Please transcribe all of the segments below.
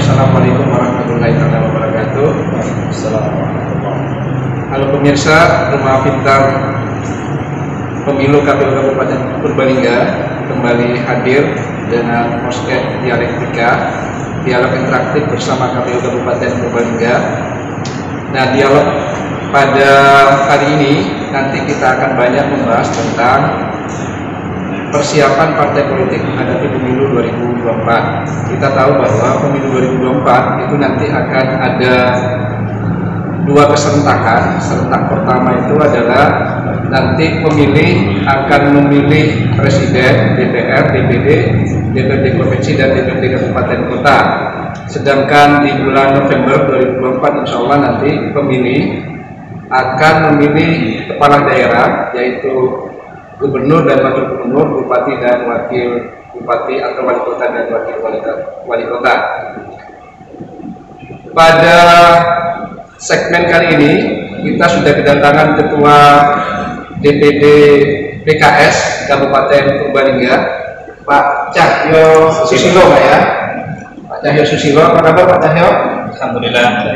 Assalamualaikum warahmatullahi wabarakatuh. Halo pemirsa Rumah Pintar Pemilu KPU Kabupaten Purbalingga, kembali hadir dengan podcast dialektika, dialog interaktif bersama KPU Kabupaten Purbalingga. Nah, dialog pada hari ini nanti kita akan banyak membahas tentang persiapan partai politik menghadapi pemilu 2024. Kita tahu bahwa pemilu 2024 itu nanti akan ada dua keserentakan. Serentak pertama itu adalah nanti pemilih akan memilih presiden, DPR, DPD, DPRD provinsi dan DPRD kabupaten kota. Sedangkan di bulan November 2024 insya Allah nanti pemilih akan memilih kepala daerah, yaitu gubernur dan wakil gubernur, bupati dan wakil bupati atau wali kota dan wakil wali kota. Pada segmen kali ini kita sudah kedatangan ketua DPD PKS Kabupaten Purbalingga, Pak Cahyo Susilo, Pak ya. Pak Cahyo Susilo, apa kabar Pak Cahyo? Alhamdulillah.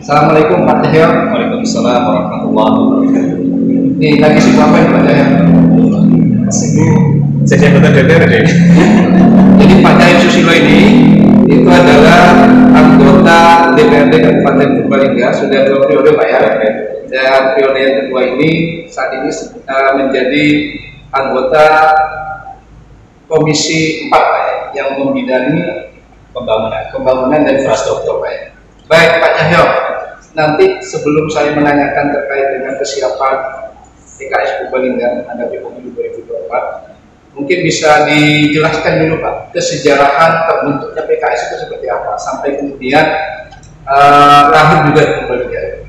Assalamualaikum Pak Cahyo. Waalaikumsalam warahmatullahi wabarakatuh. Ini lagi sibuk apa Pak Cahyo? Jadi anggota DPR deh. Jadi Pak Cahyo Susilo ini itu adalah anggota DPRD Kabupaten Purbalingga sudah 2 periode Pak ya. Dan periode yang kedua ini saat ini menjadi anggota Komisi 4 Pak ya, yang membidangi pembangunan dan infrastruktur Pak ya. Baik Pak Cahyo, nanti sebelum saya menanyakan terkait dengan kesiapan PKS Purbalingga menghadapi pemilu 2024, mungkin bisa dijelaskan dulu Pak, kesejarahan terbentuknya PKS itu seperti apa sampai kemudian lahir juga di Purbalingga.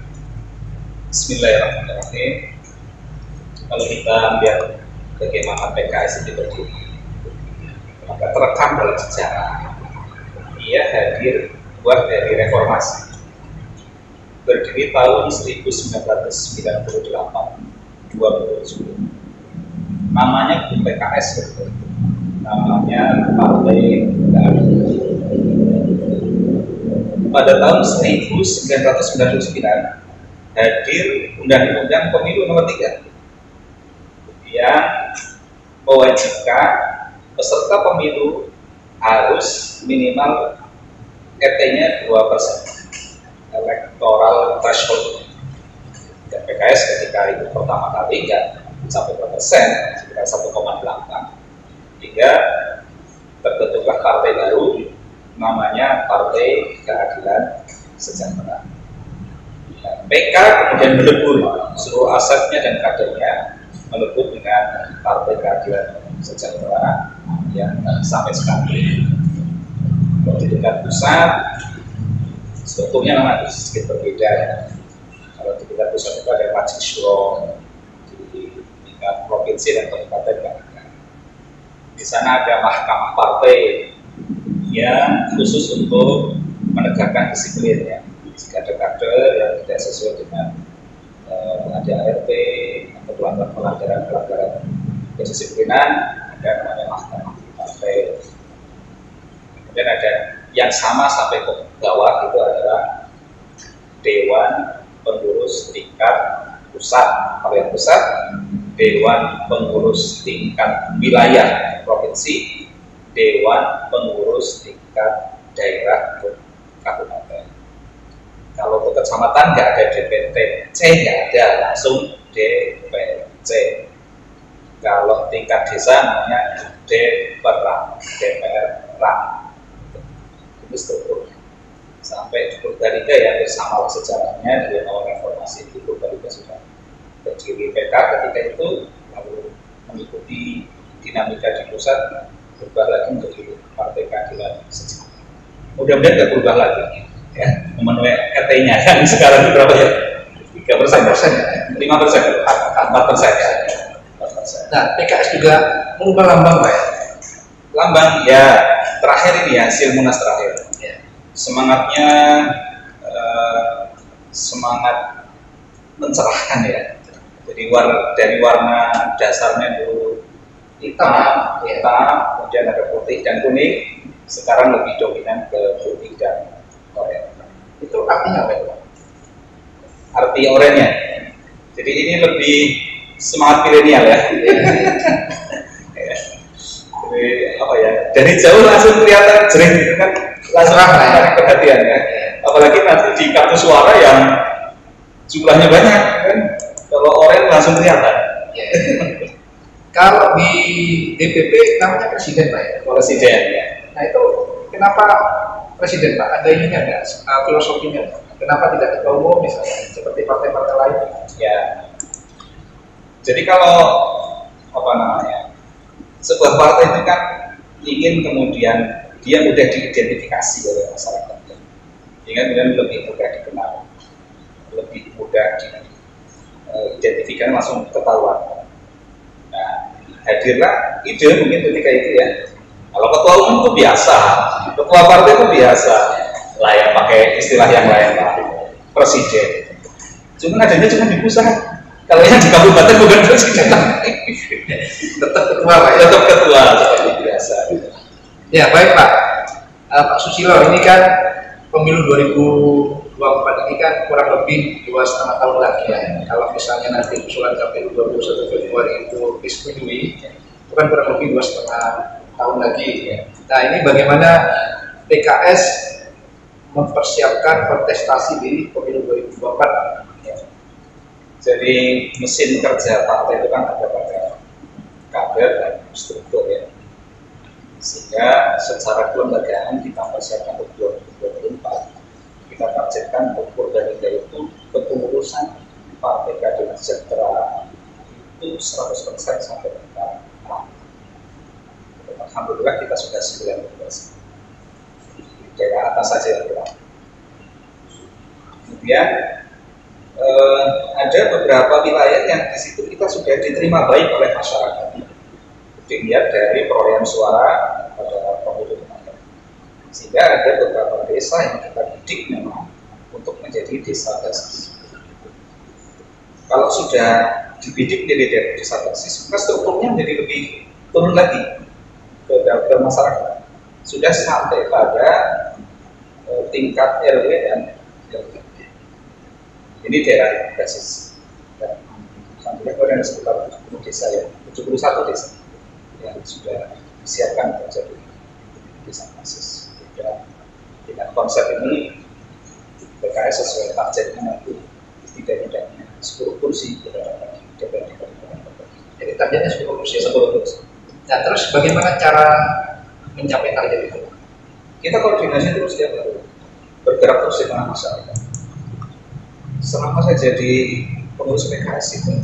Bismillahirrahmanirrahim. Kalau kita lihat bagaimana PKS itu berdiri, maka terekam dalam sejarah. Ia hadir buat dari reformasi. Berdiri tahun 1998. 2010. Namanya bukan PKS, betul. Namanya Partai Keadilan. Pada tahun 1999 hadir Undang-Undang Pemilu Nomor 3 yang mewajibkan peserta pemilu harus minimal RT-nya 2%, electoral threshold. Dan PKS ketika itu pertama kali nggak sampai 2%, sekitar 1,8, hingga terbentuklah partai baru namanya Partai Keadilan Sejahtera. Nah, PK kemudian melebur seluruh asetnya dan kadernya melebur dengan Partai Keadilan Sejahtera yang sampai sekarang. Kalau di tingkat pusat strukturnya memang sedikit berbeda ya. Kalau di tingkat pusat itu ada majelis syuro, di tingkat provinsi dan kabupaten nggak ada. Di sana ada mahkamah partai yang khusus untuk menegakkan disiplin ya. Jika ada kader yang tidak sesuai dengan ada ART atau pelanggaran kedisiplinan, ada namanya mahkamah partai. Kemudian ada yang sama sampai ke bawah itu adalah Dewan Pengurus tingkat pusat, kalau yang pusat Dewan Pengurus tingkat wilayah provinsi, Dewan Pengurus tingkat daerah kabupaten. Kalau ke kecamatan nggak ada DPTC, nggak ada, langsung DPC. Kalau tingkat desa namanya DPRA. Itu strukturnya. Sampai di Purbalingga ya bersama sejarahnya dari awal reformasi di Purbalingga sudah berdiri PK ketika itu, lalu mengikuti dinamika di pusat berubah lagi menjadi Partai Keadilan Sejahtera. Mudah-mudahan tidak berubah lagi ya, memenuhi RT-nya yang sekarang itu berapa ya? 3%, 5%, 4% ya. Nah, PKS juga mengubah lambang Pak ya? Lambang ya, terakhir ini ya, hasil munas terakhir ya. Semangatnya semangat mencerahkan ya. Jadi dari warna dasarnya dulu hitam, kemudian ada putih dan kuning, sekarang lebih dominan ke putih dan seperti oranye. Jadi ini lebih semangat milenial ya. Jadi, apa ya? Dari jauh langsung kelihatan jering gitu kan, langsung menarik perhatian ya. Apalagi nanti di kartu suara yang jumlahnya banyak kan, kalau oranye langsung kelihatan. Kalau di DPP namanya presiden Pak ya? Presiden ya. Nah itu kenapa presiden Pak? Ada ininya nggak? Filosofinya? Kenapa tidak ketua umum misalnya? Seperti partai-partai lain? Ya. Jadi kalau apa namanya, sebuah partai itu kan ingin kemudian dia mudah diidentifikasi oleh masyarakat, sehingga kemudian lebih mudah dikenal, lebih mudah diidentifikasi, langsung ketahuan. Nah, hadirlah ide mungkin ketika itu ya. Kalau ketua umum itu biasa, ketua partai itu biasa, lah ya pakai istilah yang lain lah, presiden. Cuma adanya cuma di pusat. Kalau yang di kabupaten bukan presiden, tetap ketua Pak. Tetap ketua seperti biasa. Ya baik Pak. Pak Susilo, ini kan pemilu 2024 ini kan kurang lebih 2,5 tahun lagi ya. Kalau misalnya nanti usulan KPU 21 Februari itu disetujui, itu kan kurang lebih 2,5 tahun lagi ya. Nah ini bagaimana PKS mempersiapkan kontestasi di pemilu 2024? Jadi mesin kerja partai itu kan ada pada kader dan struktur ya. Sehingga secara kelembagaan kita persiapkan untuk 2024, kita targetkan ukur dari itu kepengurusan Partai Keadilan Sejahtera itu 100% sampai dengan alhamdulillah kita sudah 90%. Di daerah atas saja ya. Kemudian ada beberapa wilayah yang di situ kita sudah diterima baik oleh masyarakat. Dilihat dari perolehan suara pada pemilu kemarin. Sehingga ada beberapa desa yang kita didik memang untuk menjadi desa basis. Kalau sudah dibidik menjadi desa basis, maka strukturnya menjadi lebih turun lagi ke masyarakat. Sudah sampai pada tingkat RW dan RT. Ini daerah basis. Sampai ada sekitar 70 desa ya, 71 desa yang sudah disiapkan menjadi desa basis. Dengan konsep ini PKS sesuai targetnya nanti tidak-tidaknya 10 kursi kepada DPR. Jadi targetnya 10 kursi. 10 kursi. Nah terus bagaimana cara mencapai target itu? Kita koordinasi terus ya, bergerak terus di tengah masyarakat. Selama saya jadi pengurus PKS itu,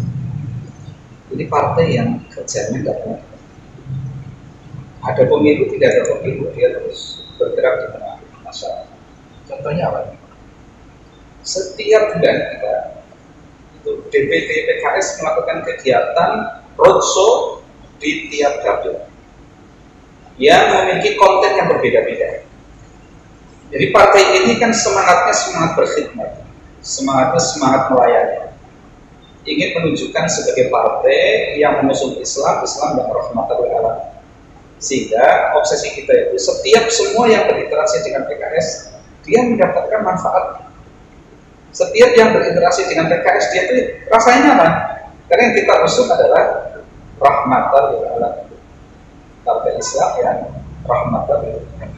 ini partai yang kerjanya tidak ada. Ada pemilu, tidak ada pemilu, dia terus bergerak di tengah masyarakat. Contohnya apa? Setiap bulan kita itu DPD PKS melakukan kegiatan roadshow di tiap dapil yang memiliki konten yang berbeda-beda. Jadi partai ini kan semangatnya semangat berkhidmat, semangatnya semangat melayani, ingin menunjukkan sebagai partai yang mengusung Islam dan rahmatan lil alamin. Sehingga obsesi kita itu setiap semua yang berinteraksi dengan PKS dia mendapatkan manfaat. Setiap yang berinteraksi dengan PKS dia itu rasanya nyaman. Karena yang kita usung adalah rahmatan lil alamin. Partai Islam yang rahmatan lil alamin.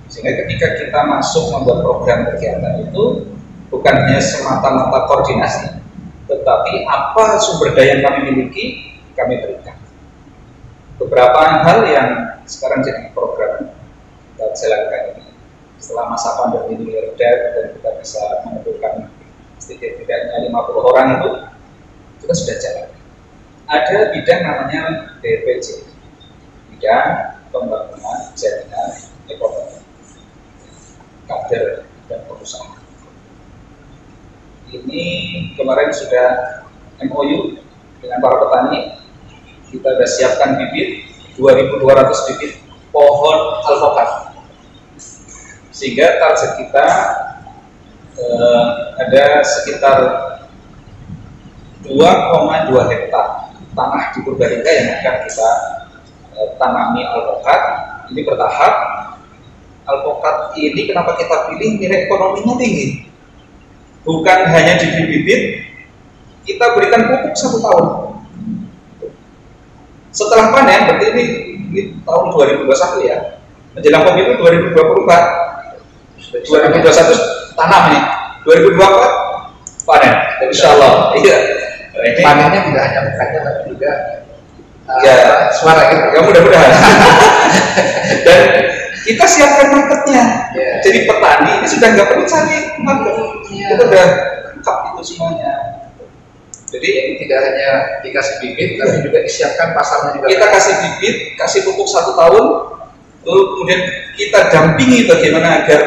Sehingga ketika kita masuk membuat program kegiatan itu bukan hanya semata-mata koordinasi, tetapi apa sumber daya yang kami miliki kami berikan. Beberapa hal yang sekarang jadi program kita jalankan ini setelah masa pandemi ini reda dan kita bisa menentukan setidaknya 50 orang itu kita sudah jalan. Ada bidang namanya DPJ, bidang pembangunan jaringan ekonomi kader dan pengusaha. Ini kemarin sudah MOU dengan para petani. Kita sudah siapkan bibit 2.200 bibit pohon alpukat, sehingga target kita ada sekitar 2,2 hektar tanah di Purbalingga yang akan kita tanami alpukat. Ini bertahap. Alpukat ini kenapa kita pilih? Nilai ekonominya tinggi. bukan hanya diberi bibit, kita berikan pupuk 1 tahun. Setelah panen, berarti ini tahun 2021 ya, menjelang pemilu 2024, 2021 tanam ini, 2024 panen, insya Allah. Iya. Ini panennya tidak hanya bukannya tapi juga ya, suara gitu. Ya mudah-mudahan. Dan kita siapkan marketnya. Yeah. Jadi petani ini sudah nggak perlu cari market. Yeah. Kita udah lengkap itu semuanya. Jadi ini tidak hanya dikasih bibit, tapi juga disiapkan pasarnya juga. Kita kasih bibit, kasih pupuk 1 tahun, lalu kemudian kita dampingi bagaimana agar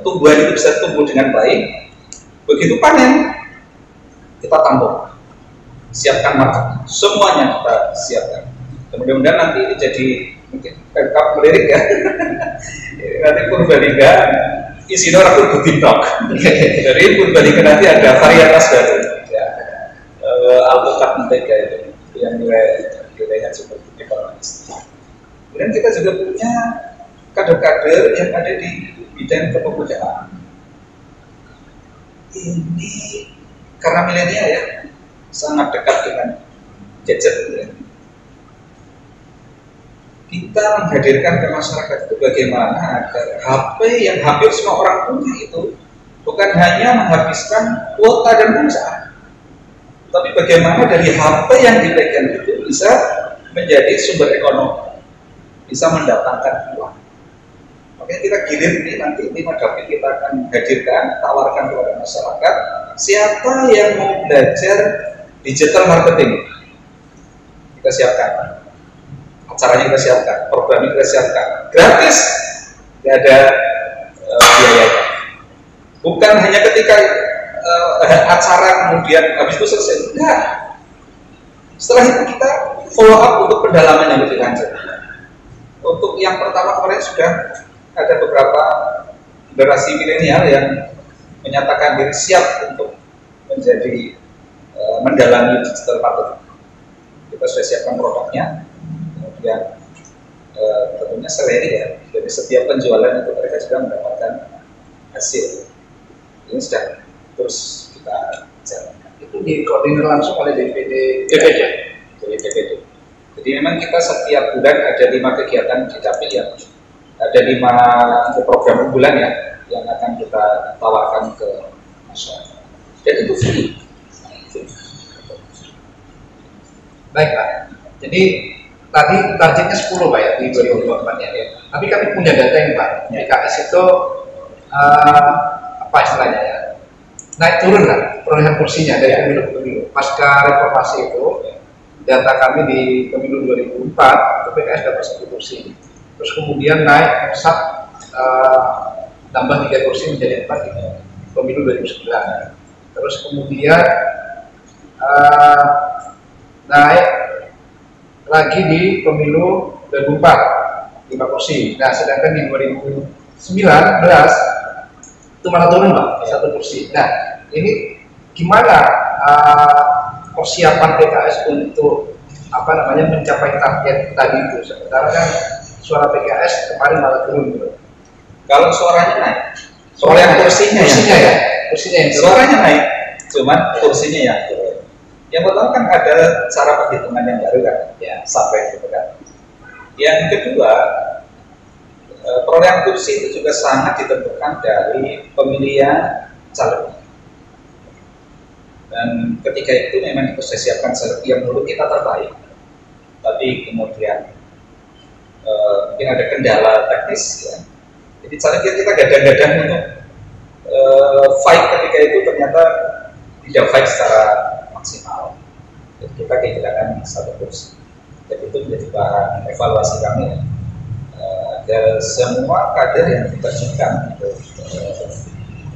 tumbuhan itu bisa tumbuh dengan baik. Begitu panen, kita tampung. Siapkan market, semuanya kita siapkan. Mudah-mudahan nanti ini jadi mungkin lengkap melirik ya. Nanti Purbalingga isinya orang Butintok. Jadi Purbalingga nanti ada varietas baru. Ya. Alpukat mentega itu yang nilainya cukup ekonomis. Kemudian kita juga punya kader-kader yang ada di bidang kepemudaan. Ini karena milenial ya, sangat dekat dengan gadget ya. Kita menghadirkan ke masyarakat itu bagaimana agar HP yang hampir semua orang punya itu bukan hanya menghabiskan kuota dan pulsa, tapi bagaimana dari HP yang dipegang itu bisa menjadi sumber ekonomi, bisa mendatangkan uang. Makanya kita gilir ini nanti 5 dapil kita akan hadirkan, tawarkan kepada masyarakat siapa yang mau belajar digital marketing. Kita siapkan, acaranya kita siapkan, programnya kita siapkan, gratis, tidak ada biayanya. Bukan hanya ketika acara kemudian habis itu selesai, enggak. Setelah itu kita follow up untuk pendalaman yang lebih lanjut. Untuk yang pertama kemarin sudah ada beberapa generasi milenial yang menyatakan diri siap untuk menjadi mendalami digital marketing. Kita sudah siapkan produknya, kemudian tentunya seleri ya. Jadi setiap penjualan itu mereka sudah mendapatkan hasil. Ini sudah terus kita jalankan. Itu dikoordinir langsung oleh DPD. Jadi DPD. Jadi memang kita setiap bulan ada 5 kegiatan di dapil yang ada 5 program unggulan ya yang akan kita tawarkan ke masyarakat. Dan itu free. Baik Pak. Jadi tadi targetnya 10 Pak ya di 2024 ya. Tapi kami punya data ini Pak. PKS itu apa istilahnya ya? Naik turun lah perolehan kursinya dari pemilu ke pemilu. Pasca reformasi itu data kami di pemilu 2004 PKS dapat 1 kursi. Terus kemudian naik pesat tambah 3 kursi menjadi 4 di pemilu 2009. Terus kemudian naik lagi di pemilu 2004 5 kursi. Nah sedangkan di 2019 itu malah turun Pak 1 kursi. Nah ini gimana persiapan PKS untuk mencapai target tadi itu? Sementara kan suara PKS kemarin malah turun gitu. Kalau suaranya naik, soalnya kursinya ya, kursinya yang suaranya naik, cuman kursinya yang turun. Yang pertama kan ada cara perhitungan yang baru kan, ya sampai gitu kan. Yang kedua, perolehan kursi itu juga sangat ditentukan dari pemilihan caleg. Dan ketika itu memang kita siapkan caleg yang menurut kita terbaik, tapi kemudian mungkin ada kendala teknis ya. Jadi caleg kita gadang-gadang untuk fight ketika itu ternyata tidak fight secara maksimal. Jadi kita kehilangan 1 kursi. Jadi itu menjadi bahan evaluasi kami ya. Agar semua kader yang diterjunkan untuk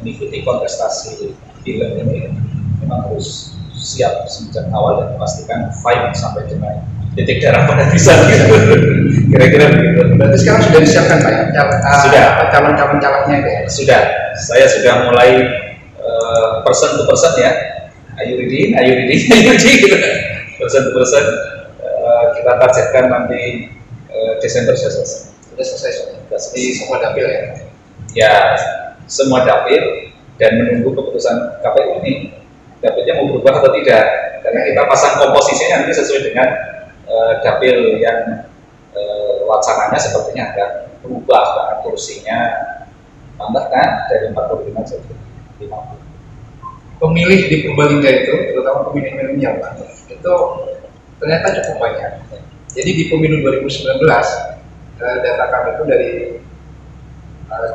mengikuti kontestasi film ini memang harus siap sejak awal dan memastikan fight sampai dengan titik darah penghabisan gitu. Kira-kira begitu. Berarti sekarang sudah disiapkan Pak ya? Sudah. Calon-calon calegnya itu ya? Sudah. Saya sudah mulai person to person ya. Ayu ready gitu. Person to person kita targetkan nanti Desember sudah selesai. Sudah selesai di semua dapil ya? Ya, semua dapil dan menunggu keputusan KPU ini dapilnya mau berubah atau tidak, karena kita pasang komposisinya nanti sesuai dengan dapil yang wacananya sepertinya akan berubah karena kursinya tambah kan dari 45 jadi 50. Pemilih di Purbalingga itu, terutama pemilih milenial, itu ternyata cukup banyak. Jadi di pemilu 2019 data kami itu dari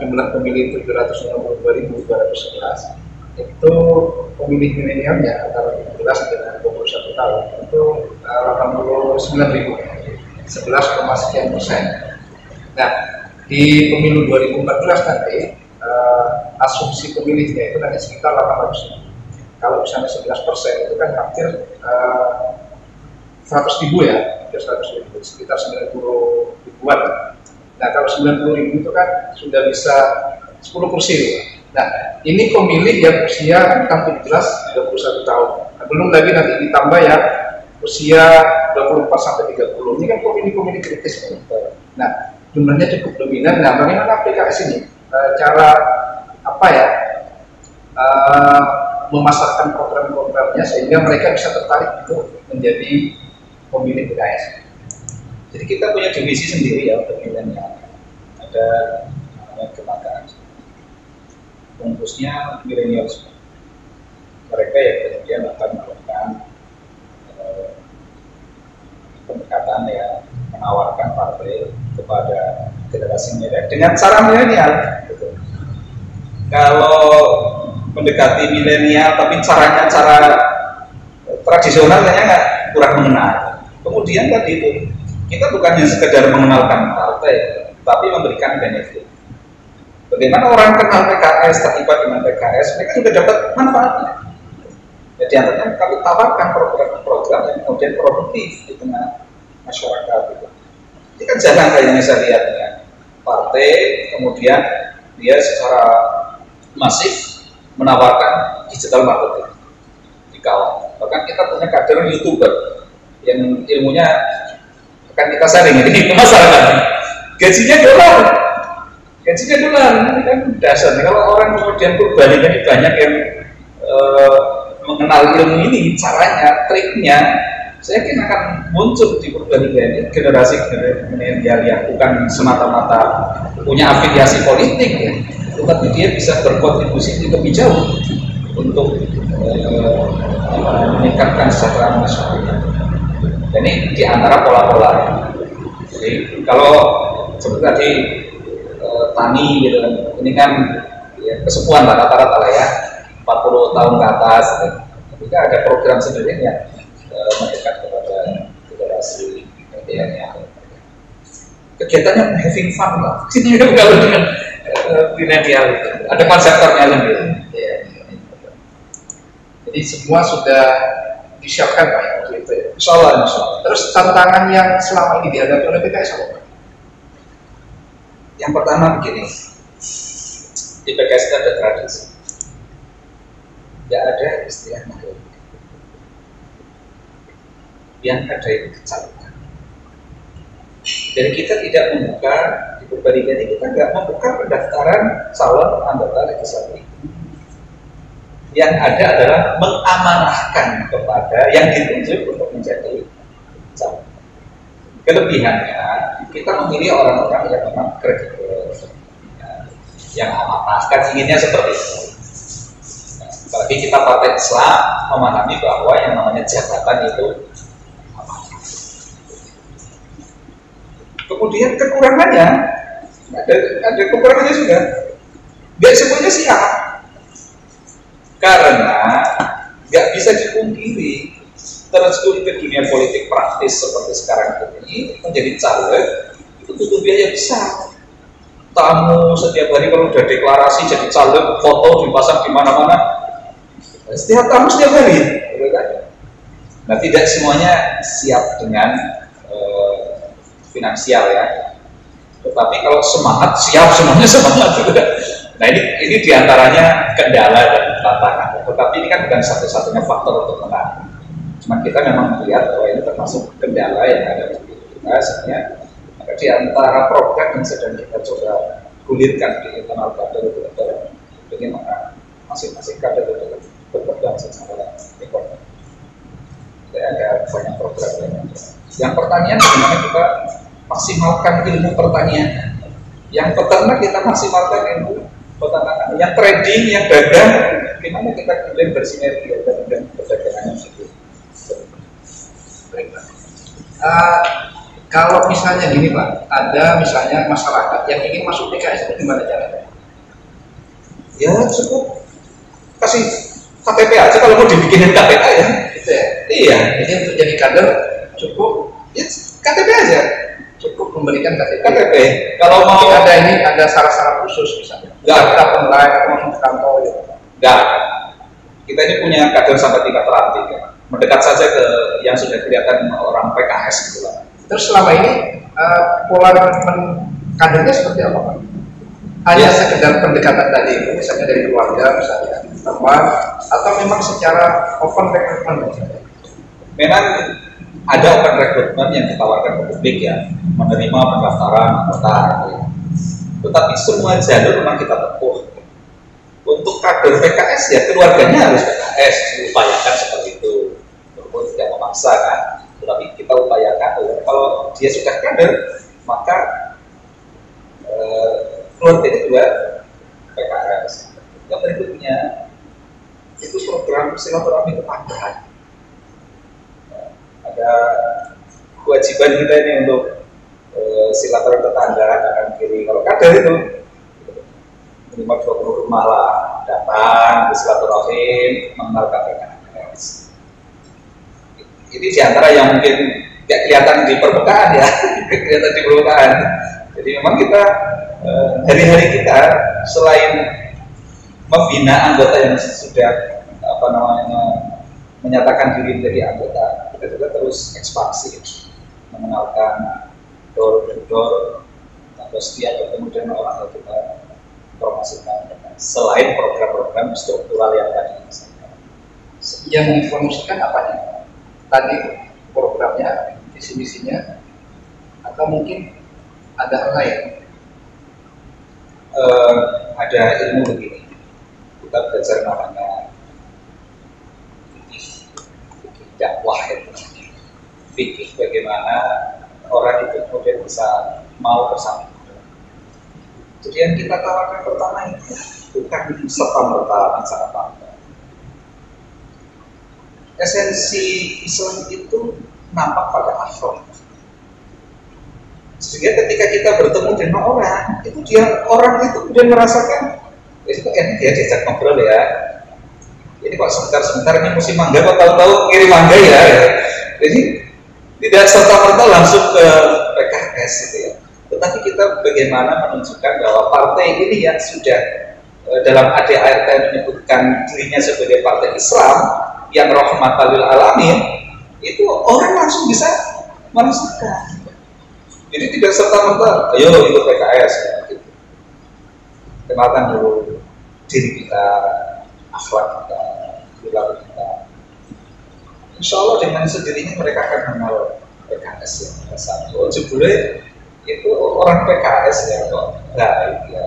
jumlah pemilih 762.211 itu pemilih milenialnya antara 17 dan 21 tahun itu 89.000, 11,sekian%. Nah, di pemilu 2014 nanti asumsi pemilihnya itu nanti sekitar 800.000. Kalau misalnya 11% itu kan hampir 100.000 ya, hampir 100.000, sekitar 90 ribuan. Nah, kalau 90.000 itu kan sudah bisa 10 kursi. Nah, ini pemilih yang usia antara 17-21 tahun. Nah, belum lagi nanti ditambah ya usia 24-30. Ini kan pemilih-pemilih kritis. Nah, jumlahnya cukup dominan. Nah, bagaimana PKS ini cara apa ya memasarkan program-programnya sehingga mereka bisa tertarik untuk menjadi pemilih PKS. Jadi kita punya divisi sendiri ya untuk milenial. Ada namanya kelembagaan. Bungkusnya milenial semua. Mereka yang kemudian akan melakukan pendekatan ya, menawarkan partai kepada generasi milenial dengan cara milenial. Gitu. Kalau mendekati milenial tapi caranya cara tradisional kayaknya nggak kurang mengenal. Kemudian tadi itu kita bukan hanya sekedar mengenalkan partai, tapi memberikan benefit. Bagaimana orang kenal PKS, terlibat dengan PKS, mereka juga dapat manfaatnya. Jadi antaranya kami tawarkan program-program yang kemudian produktif di tengah masyarakat. Gitu. Ini kan jarang kayaknya saya lihat ya. Partai kemudian dia secara masif menawarkan digital marketing di kawan. Bahkan kita punya kader YouTuber yang ilmunya akan kita sharing ini ke masyarakat. Gajinya dolar, ini kan dasar. Kalau orang kemudian Purbalingga ini banyak yang mengenal ilmu ini, caranya, triknya, saya yakin akan muncul di Purbalingga ini generasi milenial yang bukan semata-mata punya afiliasi politik ya, tetapi dia bisa berkontribusi lebih jauh untuk meningkatkan kesejahteraan masyarakat. Dan ini diantara pola-pola. Jadi kalau seperti tadi tani gitu kan, ini kan ya, kesepuan lah rata-rata lah ya, 40 tahun ke atas. Ketika ada program sendiri yang mendekat kepada generasi milenial. Kegiatannya having fun lah. Sini kalau dengan milenial itu ada konseptornya sendiri. Jadi semua sudah disiapkan Pak waktu itu ya. Insya Allah. Terus tantangan yang selama ini dihadapi oleh PKS apa Pak? Yang pertama begini, di PKS itu ada tradisi, tidak ada istilah mahal. Yang ada itu kecalukan. Dan kita tidak membuka di Purbalingga ini, kita nggak membuka pendaftaran calon anggota legislatif. Yang ada adalah mengamanahkan kepada yang ditunjuk untuk menjadi calon. Kelebihannya, kita memilih orang-orang yang memang kredibel, yang amanahkan inginnya seperti itu. Apalagi kita partai Islam memahami bahwa yang namanya jabatan itu amanah. Kemudian kekurangannya, ada kekurangannya juga. Gak semuanya siap. Karena nggak bisa dipungkiri terjun ke dunia politik praktis seperti sekarang ini menjadi caleg itu butuh biaya besar. Tamu setiap hari kalau udah deklarasi jadi caleg, foto dipasang di mana-mana. Setiap tamu setiap hari, nah tidak semuanya siap dengan finansial ya. Tetapi kalau semangat siap semuanya semangat juga. Nah ini diantaranya kendala dan tantangan. Tetapi ini kan bukan satu-satunya faktor untuk menang. Cuma kita memang melihat bahwa ini termasuk kendala yang ada di kita. Sebenarnya maka di antara program yang sedang kita coba gulirkan di internal kader bagaimana masing-masing kader itu berpegang secara ekonomi. Ada banyak program yang ada. Yang pertanian bagaimana kita maksimalkan ilmu pertanian. Yang peternak kita maksimalkan ilmu peternakan. Yang trading, yang dagang, gimana kita kemudian bersinergi dengan perdagangan itu. Kalau misalnya gini Pak, ada misalnya masyarakat yang ingin masuk PKS itu gimana caranya? Ya cukup kasih KTP aja kalau mau dibikinin KPK ya. Gitu ya? Iya. Jadi untuk jadi kader cukup Ya, KTP aja. cukup memberikan KTP. KTP. Kalau mau ada syarat-syarat khusus misalnya. Nggak. Kita online atau langsung ke kantor gitu. enggak. Kita ini punya kader sampai tingkat ranting ya. Mendekat saja ke yang sudah kelihatan orang PKS gitu lah. Terus selama ini pola rekrutmen kadernya seperti apa Pak? Hanya sekedar pendekatan tadi itu, misalnya dari keluarga, misalnya teman, atau memang secara open rekrutmen misalnya? Memang ada open recruitment yang ditawarkan ke publik ya, menerima pendaftaran anggota gitu ya. Tetapi semua jalur memang kita tempuh. Untuk kader PKS ya keluarganya harus PKS, diupayakan seperti itu. Walaupun tidak memaksa kan, tetapi kita upayakan ya. Kalau dia sudah kader, maka keluarganya juga PKS. Yang berikutnya itu program silaturahmi tetangga. Ada kewajiban kita ini untuk silaturahmi tetangga kanan kiri. Kalau kader itu minimal 20 rumah lah datang ke silaturahim mengenalkan PKS. Ini diantara yang mungkin tidak kelihatan di permukaan ya, kelihatan di permukaan. Jadi memang kita hari-hari kita selain membina anggota yang sudah menyatakan diri menjadi anggota, kita juga terus ekspansi, mengenalkan door to door atau setiap bertemu dengan orang yang kita promosikan. Selain program-program struktural yang tadi yang dipromosikan apanya? Tadi programnya, visi misinya, atau mungkin ada hal lain? Ada ilmu begini, kita belajar namanya fikih dakwah itu. Fikih bagaimana orang itu kemudian bisa mau bersama. Jadi yang kita tawarkan pertama itu bukan serta-merta sangat bangga. Esensi Islam itu nampak pada akhlak. Sehingga ketika kita bertemu dengan orang, itu orang itu kemudian merasakan, itu enak ya diajak ngobrol ya. Ini kok sebentar-sebentar ini musim mangga, kok tahu-tahu kirim mangga ya. Jadi tidak serta-merta langsung ke PKS gitu ya. Tetapi kita bagaimana menunjukkan bahwa partai ini yang sudah dalam ADART menyebutkan dirinya sebagai partai Islam yang rahmatan lil alamin, itu orang langsung bisa merasakan. Jadi tidak serta-merta, ayo ikut PKS ya, gitu. Kenalkan dulu diri kita, akhlak kita, perilaku kita. Insya Allah dengan sendirinya mereka akan mengenal PKS ya. Satu, jebule itu orang PKS ya kok baik ya.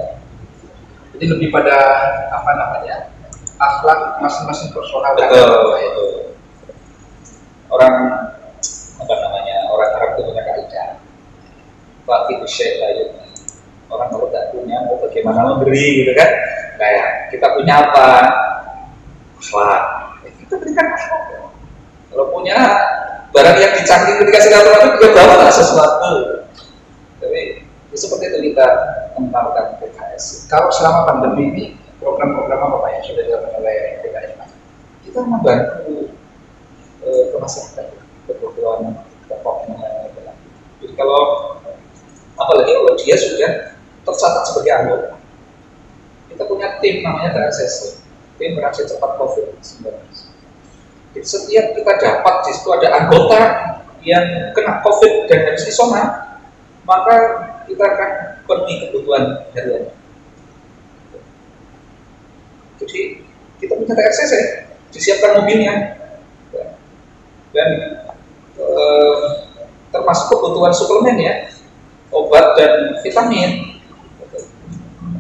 Jadi lebih pada apa namanya, akhlak masing-masing personal. Betul. Orang apa namanya, orang Arab itu punya kaidah. Bagi syekh lain, orang kalau tidak punya mau bagaimana memberi gitu kan? Kayak kita punya apa? Akhlak. Kita berikan akhlak. Kalau punya barang yang dicangkir ketika silaturahmi juga bawalah sesuatu. Tapi seperti itu kita mengenalkan PKS. Kalau selama pandemi ini program-program apa Pak yang sudah dilakukan oleh PKS? Kita membantu ke masyarakat, kebutuhan pokoknya. Jadi kalau apalagi kalau dia sudah tercatat sebagai anggota, kita punya tim namanya TRCC, tim reaksi cepat COVID-19. Jadi setiap kita dapat di situ ada anggota yang kena COVID dan harus isoman, maka kita akan penuhi kebutuhan harian. Jadi kita punya TRCC, disiapkan mobilnya, dan termasuk kebutuhan suplemen ya, obat dan vitamin.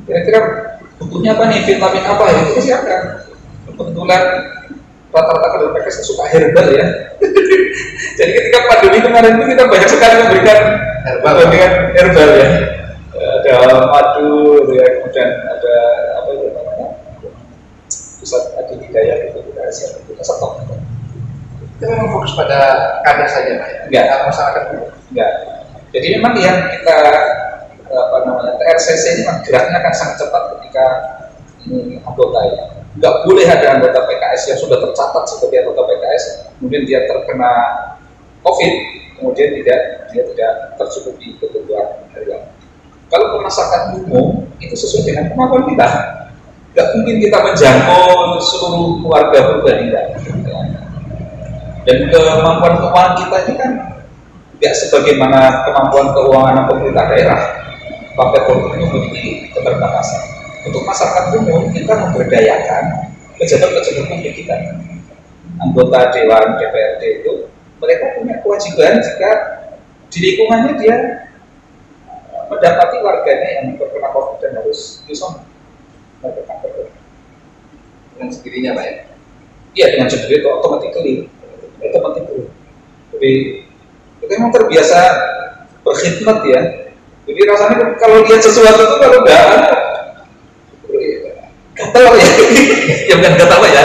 Kira-kira bukunya apa nih, vitamin apa ya, itu pasti ada. Kebetulan rata-rata kader PKS suka herbal ya. Jadi ketika pandemi kemarin itu kita banyak sekali memberikan herbal ya. Ada madu ya, kemudian ada apa itu namanya, pusat adi hidayah itu kita siap kita stok. Kita memang fokus pada kader saja Pak ya? Enggak, masyarakat dulu? Enggak. Jadi memang yang kita apa namanya, TRCC ini geraknya akan sangat cepat ketika ini anggota ya. Enggak boleh ada anggota PKS yang sudah tercatat sebagai anggota PKS, kemudian dia terkena COVID, kemudian dia tidak tercukupi kebutuhan harian. Kalau pemasakan umum itu sesuai dengan kemampuan kita. Enggak mungkin kita menjangkau seluruh keluarga pribadi. Dan kemampuan keuangan kita ini kan tidak sebagaimana kemampuan keuangan pemerintah daerah. Partai politik memiliki keterbatasan. Untuk masyarakat umum kita memberdayakan pejabat-pejabat publik kita, anggota Dewan DPRD itu, mereka punya kewajiban jika di lingkungannya dia mendapati warganya yang terkena COVID dan harus isolasi. Dengan sendirinya Pak ya? Iya, dengan sendiri itu otomatis. Jadi kita memang terbiasa berkhidmat ya. Jadi rasanya kalau lihat sesuatu itu kalau enggak gatal ya. Ya bukan gatal ya.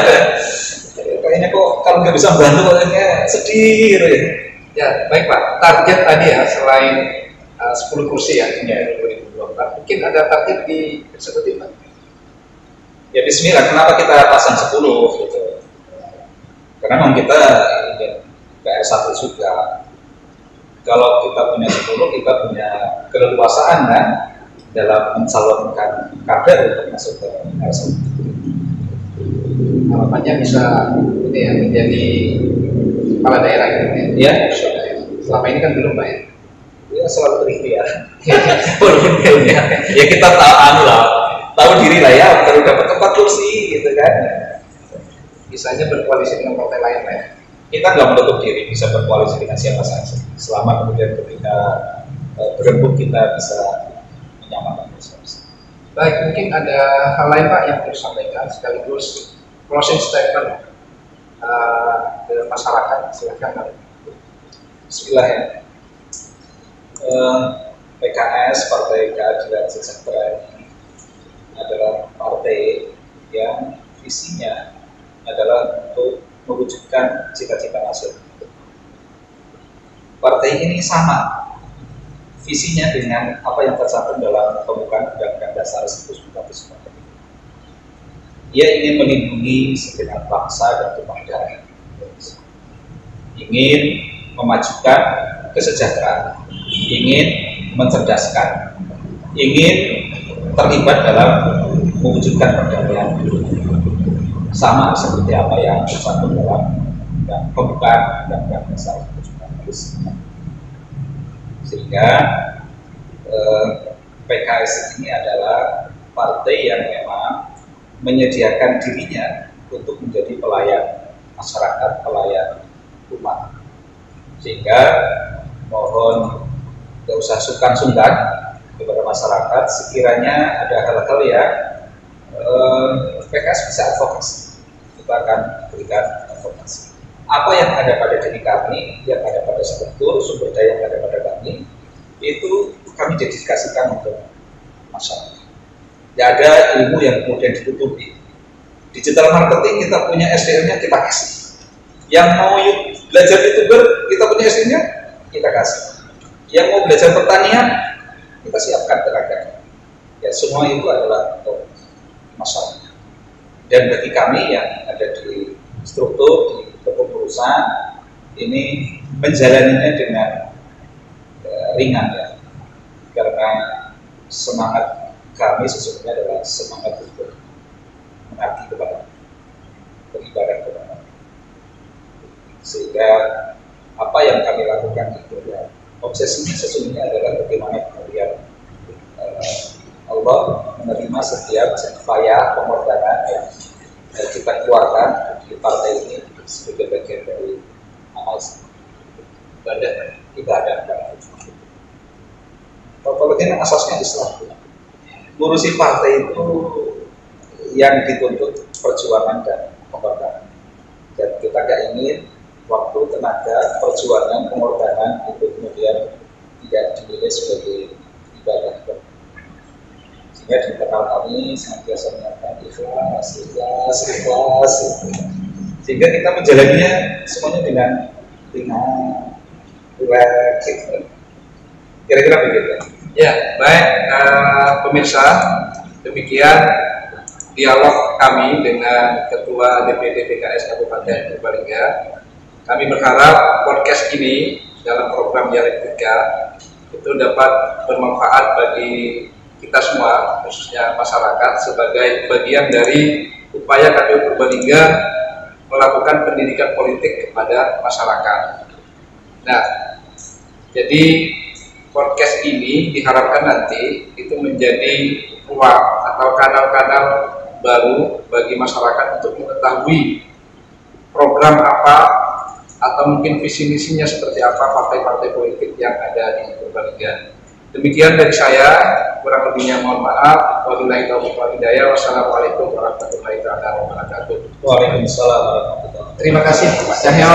Kayaknya kok kalau nggak bisa bantu kayaknya sedih gitu ya. Ya baik Pak. Target tadi ya selain 10 kursi ya 2024. Mungkin ada target di eksekutif Pak? Ya bismillah. Kenapa kita pasang 10 gitu? Karena memang kita PR1 juga. Kalau kita punya 10, kita punya keleluasaan kan dalam mencalonkan kader untuk masuk ke PR1. Harapannya bisa ini ya menjadi kepala daerah gitu ya? Ya, selama ini kan belum Pak ya? Ya selalu berikhtiar. Ya kita tahu diri lah ya, baru dapat tempat kursi gitu kan. Bisanya berkoalisi dengan partai lain Pak ya? Kita nggak menutup diri bisa berkoalisi dengan siapa saja, selama kemudian ketika berembuk kita bisa menyamakan bersama. Baik, mungkin ada hal lain Pak yang perlu disampaikan sekaligus closing statement ke masyarakat, silakan. Bismillah ya. PKS Partai Keadilan Sejahtera ini adalah partai yang visinya adalah untuk mewujudkan cita-cita nasional. Partai ini sama visinya dengan apa yang tercantum dalam pembukaan Undang-Undang Dasar 1945. Ia ingin melindungi segenap bangsa dan tumpah darah, ingin memajukan kesejahteraan, ingin mencerdaskan, ingin terlibat dalam mewujudkan perdamaian, sama seperti apa yang tercantum dalam pembukaan Undang-Undang Dasar 1945. Sehingga PKS ini adalah partai yang memang menyediakan dirinya untuk menjadi pelayan masyarakat, pelayan umat. Sehingga mohon tidak usah sungkan-sungkan kepada masyarakat sekiranya ada hal-hal yang PKS bisa advokasi, kita akan berikan advokasi. Apa yang ada pada diri kami, yang ada pada struktur, sumber daya yang ada pada kami, itu kami dedikasikan untuk masyarakat. Tidak ada ilmu yang kemudian ditutupi. Digital marketing kita punya SDM-nya, kita kasih. Yang mau belajar YouTuber, kita punya SDM-nya, kita kasih. Yang mau belajar pertanian, kita siapkan tenaga. Ya, semua itu adalah untuk masyarakat. Dan bagi kami yang ada di struktur, di kepengurusan, ini menjalaninya dengan ringan ya, karena semangat kami sesungguhnya adalah semangat untuk mengabdi kepada, beribadah kepada. Sehingga apa yang kami lakukan itu ya, obsesinya sesungguhnya adalah bagaimana kemudian Allah menerima setiap upaya pengorbanan yang kita keluarkan di partai ini sebagai bagian dari amal ibadah. Apalagi yang asasnya Islam, ngurusi partai itu yang dituntut perjuangan dan pengorbanan. Dan kita nggak ingin waktu, tenaga, perjuangan, pengorbanan itu kemudian tidak dinilai sebagai ibadah. Sehingga di internal kami senantiasa menyatakan ikhlas. Sehingga kita menjalaninya semuanya dengan ringan, relax. Kira-kira begitu. Ya, baik pemirsa, demikian dialog kami dengan Ketua DPD PKS Kabupaten Purbalingga. Kami berharap podcast ini dalam program Dialektika itu dapat bermanfaat bagi kita semua, khususnya masyarakat, sebagai bagian dari upaya KPU Purbalingga melakukan pendidikan politik kepada masyarakat. Nah, jadi podcast ini diharapkan nanti itu menjadi ruang atau kanal-kanal baru bagi masyarakat untuk mengetahui program apa atau mungkin visi misinya seperti apa partai-partai politik yang ada di Purbalingga. Demikian dari saya, kurang lebihnya mohon maaf. Wabillahi taufiq wal hidayah. Wassalamualaikum warahmatullahi wabarakatuh. Waalaikumsalam warahmatullahi wabarakatuh. Terima kasih Pak Cahyo.